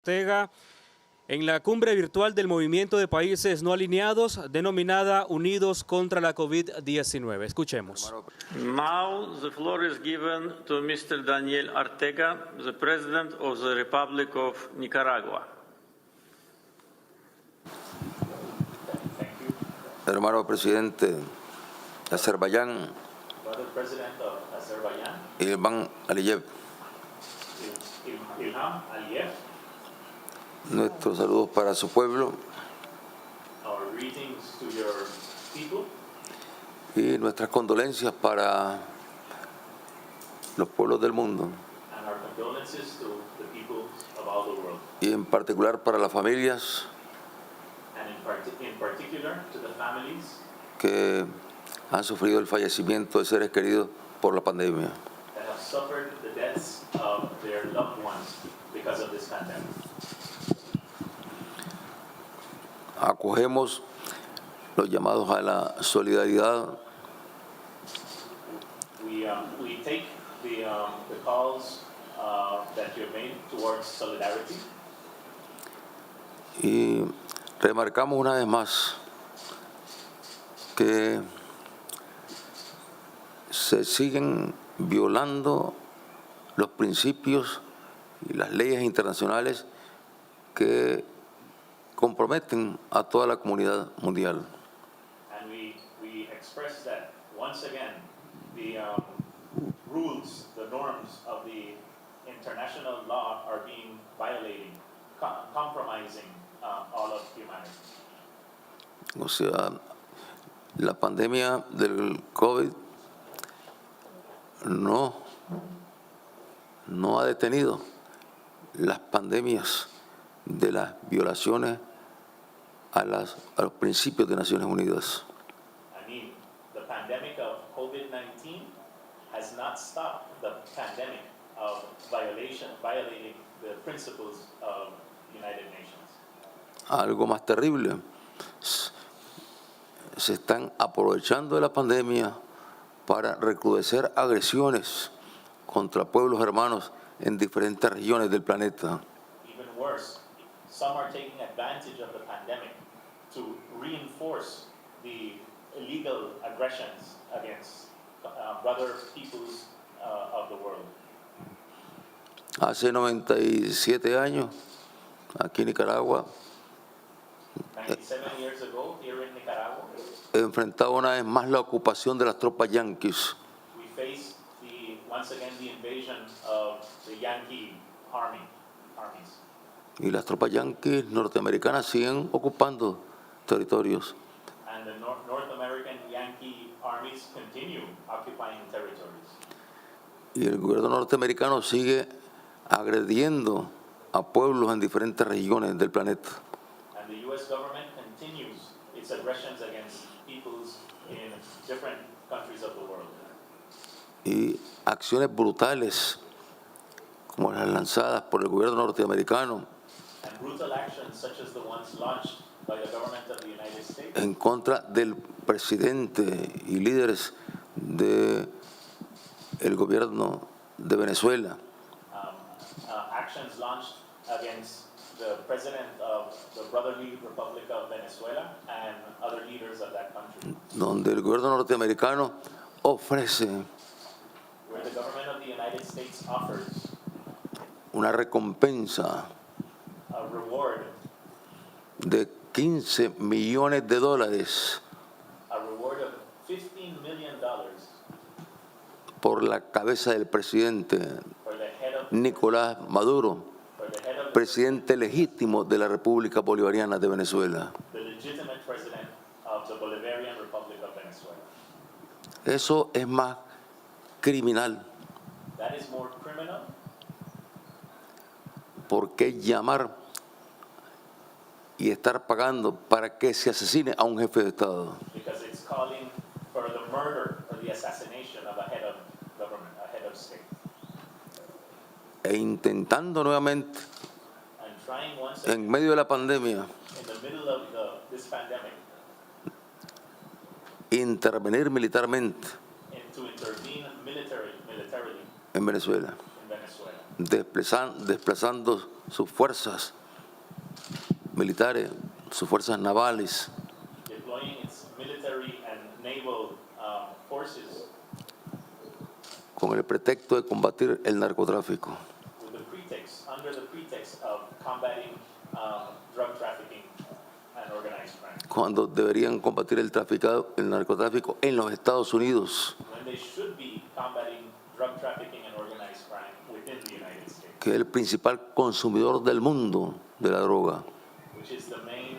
Ortega en la cumbre virtual del Movimiento de Países No Alineados, denominada Unidos contra la COVID-19. Escuchemos. Now the floor is given to Mr. Daniel Ortega, the President of the Republic of Nicaragua. Hermano presidente de Azerbaiyán, Ilham Aliyev. Nuestros saludos para su pueblo y nuestras condolencias para los pueblos del mundo y en particular para las familias que han sufrido el fallecimiento de seres queridos por la pandemia. Acogemos los llamados a la solidaridad we take the calls that you have made towards solidarity. Y remarcamos una vez más que se siguen violando los principios y las leyes internacionales que comprometen a toda la comunidad mundial. And we express that once again the rules, the norms of the international law are being violated, compromising all of humanity. O sea, la pandemia del COVID no ha detenido las pandemias de las violaciones a los principios de Naciones Unidas. I mean, the pandemic of COVID-19 has not stopped the pandemic of violating the principles of the United Nations. Algo más terrible, se están aprovechando de la pandemia para recrudecer agresiones contra pueblos hermanos en diferentes regiones del planeta. Even worse, some are taking advantage of the pandemic to reinforce the illegal aggressions against brother peoples of the world. Hace 97 años, aquí en Nicaragua, 97 years ago, here in Nicaragua, enfrentaba una vez más la ocupación de las tropas yanquis. we faced once again the invasion of the Yankee armies. Y las tropas yanquis norteamericanas siguen ocupando territorios. And the North American Yankee armies continue occupying territories. Y el gobierno norteamericano sigue agrediendo a pueblos en diferentes regiones del planeta. And the U.S. government continues its aggressions against peoples in different countries of the world. Y acciones brutales como las lanzadas por el gobierno norteamericano And brutal actions such as the ones launched by the government of the United States en contra del presidente y líderes del gobierno de Venezuela, actions launched against the president of the Brotherly Republic of Venezuela and other leaders of that country, donde el gobierno norteamericano ofrece where the government of the United States offers una recompensa a reward, de $15 millones a reward of $15 million por la cabeza del presidente for the head of Nicolás Maduro, presidente legítimo de la República Bolivariana de Venezuela. the legitimate president of the Bolivarian Republic of Venezuela. Eso es más criminal. That is more criminal. ¿Por qué llamar y estar pagando para que se asesine a un jefe de Estado? Because it's calling for the murder or the assassination of a head of government, a head of state. E intentando nuevamente, And trying once again, en medio de la pandemia, in the middle of this pandemic, intervenir militarmente and to intervene militarily en Venezuela, in Venezuela, desplazando sus fuerzas militares, sus fuerzas navales, deploying its military and naval forces con el pretexto de combatir el narcotráfico. with the pretext, under the pretext of combating drug trafficking and organized crime, Cuando deberían combatir el narcotráfico en los Estados Unidos, when they should be combating drug trafficking and organized crime within the United States, que es el principal consumidor del mundo de la droga. which is the main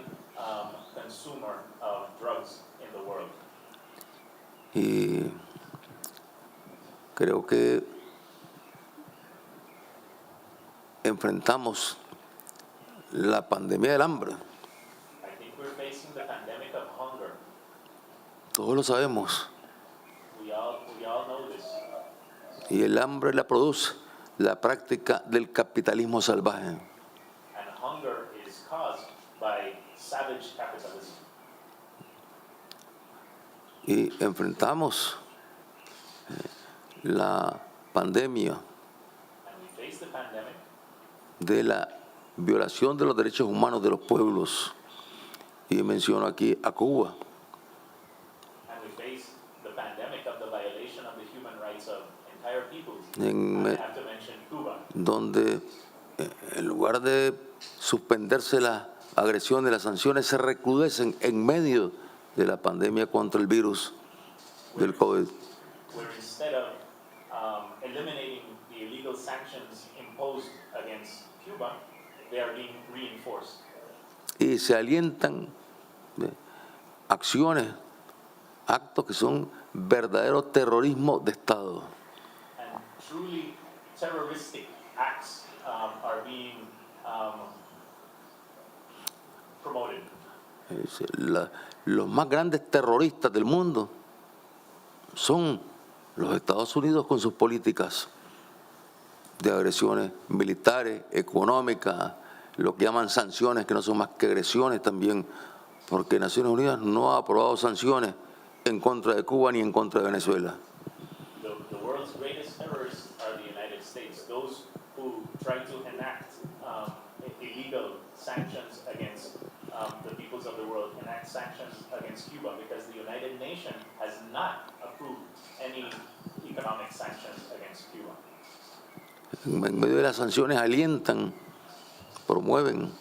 consumer of drugs in the world. Y creo que enfrentamos la pandemia del hambre. I think we're facing the pandemic of hunger. Todos lo sabemos. We all know this. Y el hambre la produce la práctica del capitalismo salvaje. And hunger is caused by savage capitalism. Y enfrentamos la pandemia And we face the pandemic de la violación de los derechos humanos de los pueblos. Y menciono aquí a Cuba, and we face the pandemic of the violation of the human rights of entire peoples. En- I have to mention Cuba, donde en lugar de suspenderse las agresiones, las sanciones se recrudecen en medio de la pandemia contra el virus del COVID. where instead of eliminating the illegal sanctions imposed against Cuba, they are being reinforced. Y se alientan acciones, actos que son verdadero terrorismo de Estado. And truly terroristic acts are being promoted. Los más grandes terroristas del mundo son los Estados Unidos con sus políticas de agresiones militares, económicas, lo que llaman sanciones, que no son más que agresiones también, porque Naciones Unidas no ha aprobado sanciones en contra de Cuba ni en contra de Venezuela. The world's greatest terrorists are the United States, those who try to enact illegal sanctions against the peoples of the world, enact sanctions against Cuba, because the United Nations has not approved any economic sanctions against Cuba. En medio de las sanciones alientan, promueven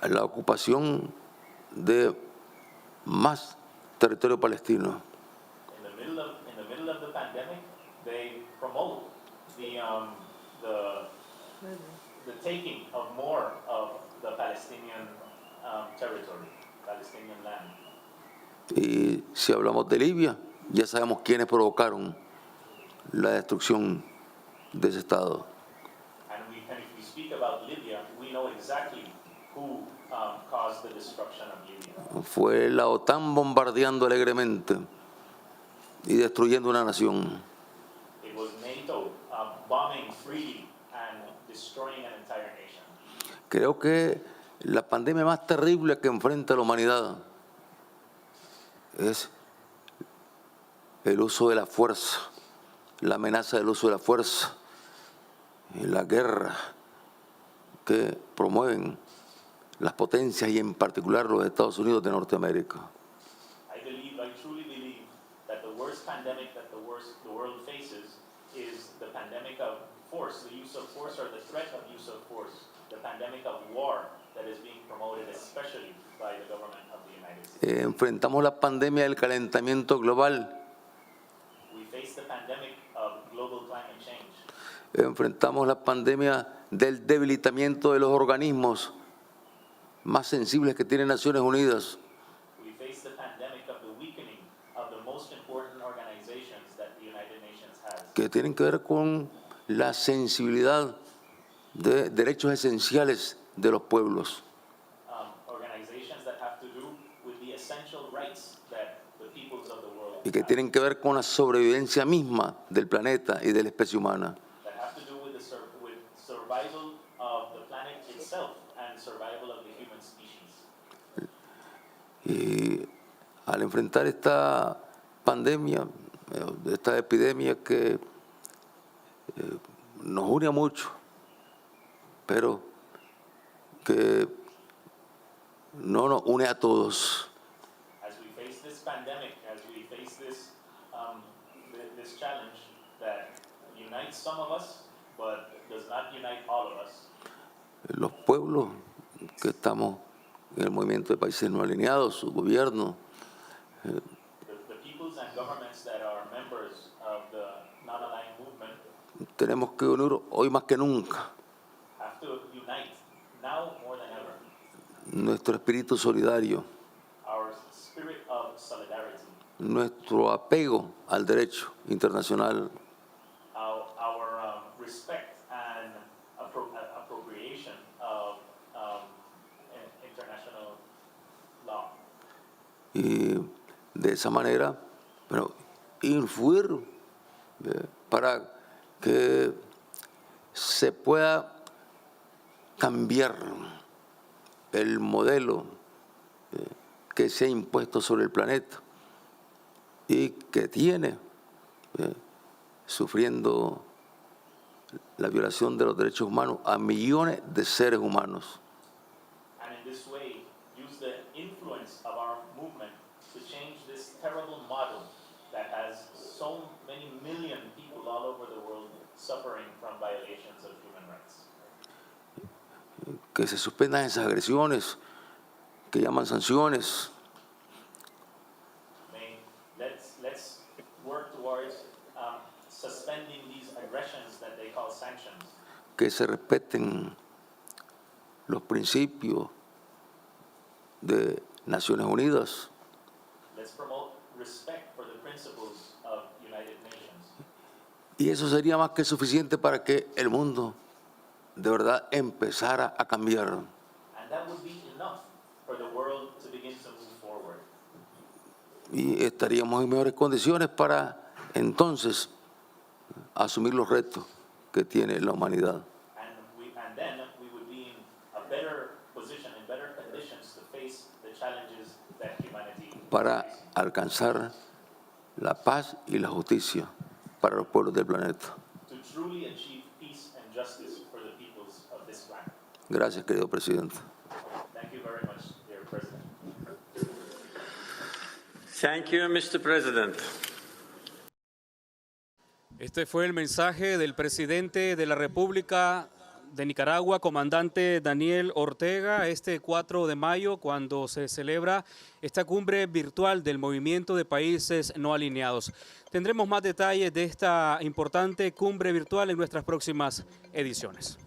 la ocupación de más territorio palestino. In the middle of the pandemic, they promote the taking of more of the Palestinian territory, Palestinian land. Y si hablamos de Libia, ya sabemos quiénes provocaron la destrucción de ese Estado. And if we speak about Libya, we know exactly who caused the destruction of Libya. Fue la OTAN bombardeando alegremente y destruyendo una nación. It was NATO bombing freely and destroying an entire nation. Creo que la pandemia más terrible que enfrenta la humanidad es el uso de la fuerza, la amenaza del uso de la fuerza y la guerra que promueven las potencias y en particular los Estados Unidos de Norteamérica. I truly believe that the worst pandemic that the world faces is the pandemic of force, the use of force or the threat of use of force, the pandemic of war that is being promoted especially by the government of the United States. Enfrentamos la pandemia del calentamiento global, We face the pandemic of global climate change. enfrentamos la pandemia del debilitamiento de los organismos más sensibles que tiene Naciones Unidas, We face the pandemic of the weakening of the most important organizations that the United Nations has, que tienen que ver con la sensibilidad de derechos esenciales de los pueblos. organizations that have to do with the essential rights that the peoples of the world Y que have, tienen que ver con la sobrevivencia misma del planeta y de la especie humana. that have to do with with survival of the planet itself and survival of the human species. Y al enfrentar esta pandemia, esta epidemia que nos une a mucho, pero que no nos une a todos. As we face this pandemic, as we face this, this challenge that unites some of us, but does not unite all of us. Los pueblos que estamos en el movimiento de países no alineados, su gobierno, The peoples and governments that are members of the non-aligned movement tenemos que unir hoy más que nunca have to unite now more than ever. nuestro espíritu solidario, Our spirit of solidarity, nuestro apego al derecho internacional, our respect and appropriation of international law. y de esa manera, bueno, influir para que se pueda cambiar el modelo que se ha impuesto sobre el planeta y que tiene sufriendo la violación de los derechos humanos a millones de seres humanos. And in this way, use the influence of our movement to change this terrible model that has so many million people all over the world suffering from violations of human rights. Que se suspendan esas agresiones que llaman sanciones, Let's work towards suspending these aggressions that they call sanctions. que se respeten los principios de Naciones Unidas Let's promote respect for the principles of United Nations. y eso sería más que suficiente para que el mundo de verdad empezara a cambiar. And that would be enough for the world to begin to move forward. Y estaríamos en mejores condiciones para entonces asumir los retos que tiene la humanidad. And then we would be in a better position, in better conditions to face the challenges that humanity Para faces. alcanzar la paz y la justicia para los pueblos del planeta. To truly achieve peace and justice for the peoples of this planet. Gracias, querido presidente. Thank you very much, dear President. Thank you, Mr. President. Este fue el mensaje del presidente de la República de Nicaragua, comandante Daniel Ortega, este 4 de mayo, cuando se celebra esta cumbre virtual del Movimiento de Países No Alineados. Tendremos más detalles de esta importante cumbre virtual en nuestras próximas ediciones.